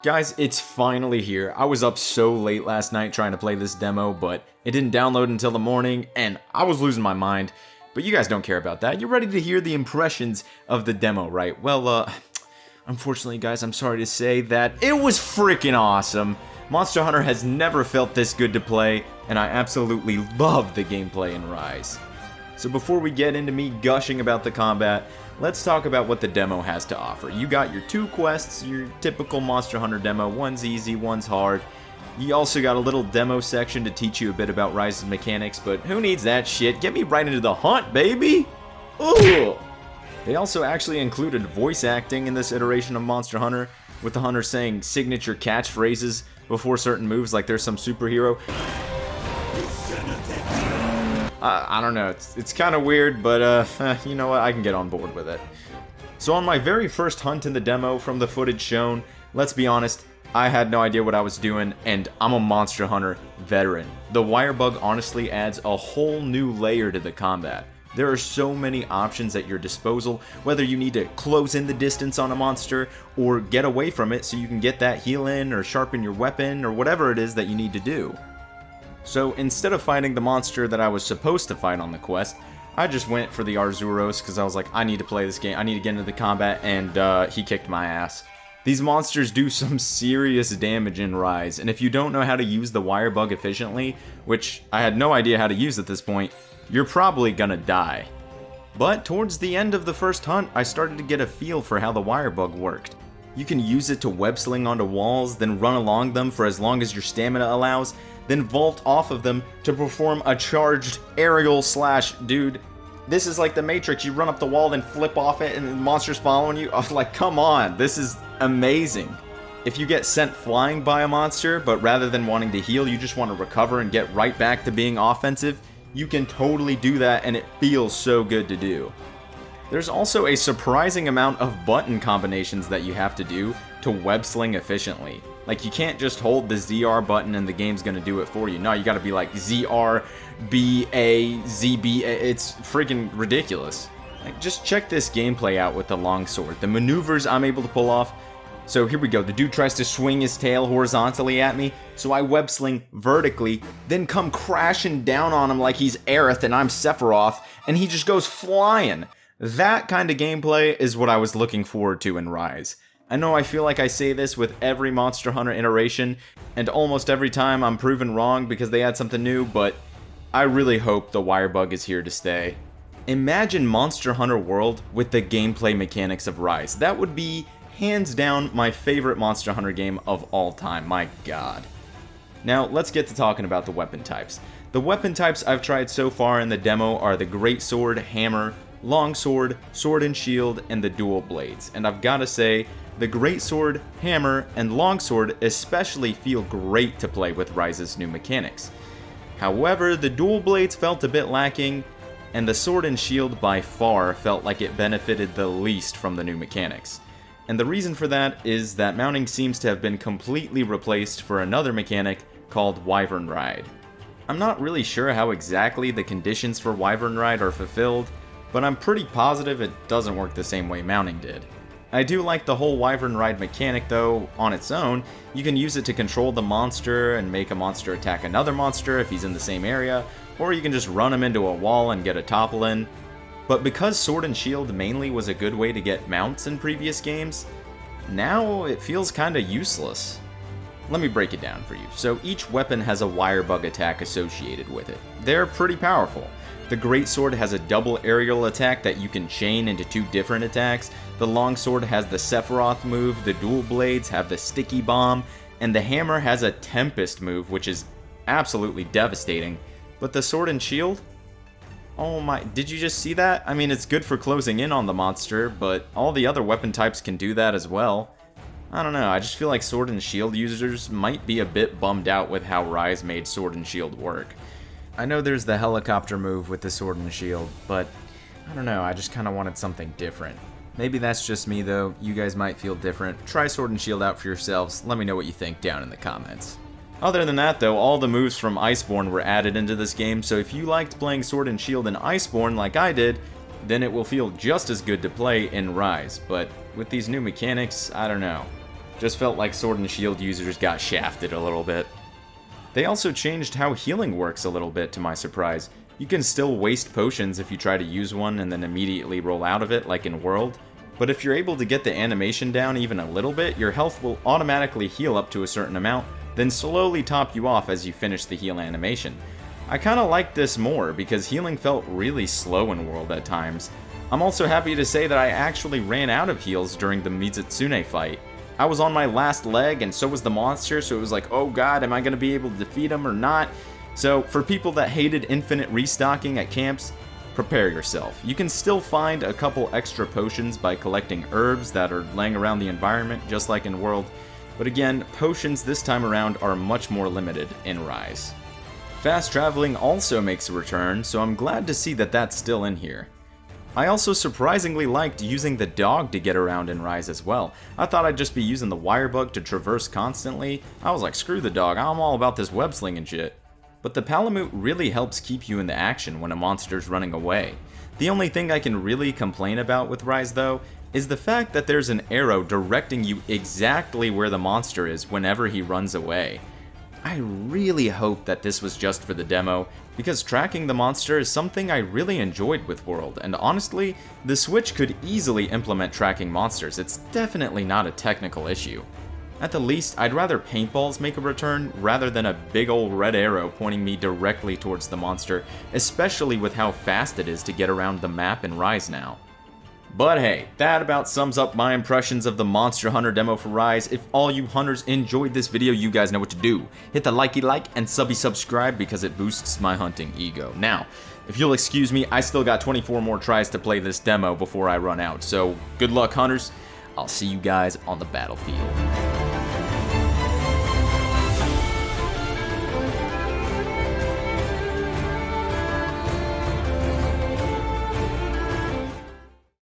Guys, it's finally here. I was up so late last night trying to play this demo, but it didn't download until the morning, and I was losing my mind. But you guys don't care about that. You're ready to hear the impressions of the demo, right? Well, unfortunately, guys, I'm sorry to say that it was freaking awesome. Monster Hunter has never felt this good to play, and I absolutely love the gameplay in Rise. So before we get into me gushing about the combat, let's talk about what the demo has to offer. You got your two quests, your typical Monster Hunter demo. One's easy, one's hard. You also got a little demo section to teach you a bit about Rise's mechanics, but who needs that shit? Get me right into the hunt, baby! Ooh! They also actually included voice acting in this iteration of Monster Hunter, with the hunter saying signature catchphrases before certain moves like there's some superhero. I don't know, it's kind of weird, but you know what, I can get on board with it. So on my very first hunt in the demo from the footage shown, let's be honest, I had no idea what I was doing, and I'm a Monster Hunter veteran. The wire bug honestly adds a whole new layer to the combat. There are so many options at your disposal, whether you need to close in the distance on a monster, or get away from it so you can get that heal in, or sharpen your weapon, or whatever it is that you need to do. So instead of fighting the monster that I was supposed to fight on the quest, I just went for the Arzuros because I was like, I need to play this game, I need to get into the combat, and he kicked my ass. These monsters do some serious damage in Rise, and if you don't know how to use the wire bug efficiently, which I had no idea how to use at this point, you're probably gonna die. But towards the end of the first hunt, I started to get a feel for how the wire bug worked. You can use it to web sling onto walls, then run along them for as long as your stamina allows, then vault off of them to perform a charged aerial slash, dude, this is like the Matrix, you run up the wall, then flip off it, and the monster's following you. I was like, come on, this is amazing. If you get sent flying by a monster, but rather than wanting to heal, you just want to recover and get right back to being offensive, you can totally do that, and it feels so good to do. There's also a surprising amount of button combinations that you have to do to web sling efficiently. Like, you can't just hold the ZR button and the game's gonna do it for you. No, you gotta be like ZR, BA, ZB, it's freaking ridiculous. Like, just check this gameplay out with the longsword. The maneuvers I'm able to pull off. So here we go, the dude tries to swing his tail horizontally at me, so I web sling vertically, then come crashing down on him like he's Aerith and I'm Sephiroth, and he just goes flying. That kind of gameplay is what I was looking forward to in Rise. I know I feel like I say this with every Monster Hunter iteration, and almost every time I'm proven wrong because they add something new, but I really hope the wire bug is here to stay. Imagine Monster Hunter World with the gameplay mechanics of Rise. That would be, hands down, my favorite Monster Hunter game of all time, my god. Now, let's get to talking about the weapon types. The weapon types I've tried so far in the demo are the Greatsword, Hammer, Longsword, Sword and Shield, and the Dual Blades. And I've gotta say, the Greatsword, Hammer, and Longsword especially feel great to play with Rise's new mechanics. However, the Dual Blades felt a bit lacking, and the Sword and Shield by far felt like it benefited the least from the new mechanics. And the reason for that is that mounting seems to have been completely replaced for another mechanic called Wyvern Ride. I'm not really sure how exactly the conditions for Wyvern Ride are fulfilled, but I'm pretty positive it doesn't work the same way mounting did. I do like the whole Wyvern Ride mechanic though. On its own, you can use it to control the monster and make a monster attack another monster if he's in the same area, or you can just run him into a wall and get a topple in. But because Sword and Shield mainly was a good way to get mounts in previous games, now it feels kinda useless. Let me break it down for you. So each weapon has a wire bug attack associated with it. They're pretty powerful. The Greatsword has a double aerial attack that you can chain into two different attacks. The Longsword has the Sephiroth move, the Dual Blades have the Sticky Bomb, and the Hammer has a Tempest move, which is absolutely devastating. But the Sword and Shield? Oh my, did you just see that? I mean, it's good for closing in on the monster, but all the other weapon types can do that as well. I don't know, I just feel like Sword and Shield users might be a bit bummed out with how Rise made Sword and Shield work. I know there's the helicopter move with the Sword and Shield, but I don't know, I just kind of wanted something different. Maybe that's just me though, you guys might feel different. Try Sword and Shield out for yourselves, let me know what you think down in the comments. Other than that though, all the moves from Iceborne were added into this game, so if you liked playing Sword and Shield in Iceborne like I did, then it will feel just as good to play in Rise, but with these new mechanics, I don't know. Just felt like Sword and Shield users got shafted a little bit. They also changed how healing works a little bit, to my surprise. You can still waste potions if you try to use one and then immediately roll out of it, like in World, but if you're able to get the animation down even a little bit, your health will automatically heal up to a certain amount, then slowly top you off as you finish the heal animation. I kinda like this more, because healing felt really slow in World at times. I'm also happy to say that I actually ran out of heals during the Mizutsune fight. I was on my last leg, and so was the monster, so it was like, oh god, am I gonna be able to defeat him or not? So, for people that hated infinite restocking at camps, prepare yourself. You can still find a couple extra potions by collecting herbs that are laying around the environment, just like in World, but again, potions this time around are much more limited in Rise. Fast traveling also makes a return, so I'm glad to see that that's still in here. I also surprisingly liked using the dog to get around in Rise as well. I thought I'd just be using the wire bug to traverse constantly. I was like, screw the dog, I'm all about this web slinging shit. But the Palamute really helps keep you in the action when a monster's running away. The only thing I can really complain about with Rise though, is the fact that there's an arrow directing you exactly where the monster is whenever he runs away. I really hope that this was just for the demo, because tracking the monster is something I really enjoyed with World, and honestly, the Switch could easily implement tracking monsters. It's definitely not a technical issue. At the least, I'd rather paintballs make a return rather than a big ol' red arrow pointing me directly towards the monster, especially with how fast it is to get around the map in Rise now. But hey, that about sums up my impressions of the Monster Hunter demo for Rise. If all you hunters enjoyed this video, you guys know what to do. Hit the likey like and subscribe because it boosts my hunting ego. Now, if you'll excuse me, I still got 24 more tries to play this demo before I run out, so good luck hunters. I'll see you guys on the battlefield.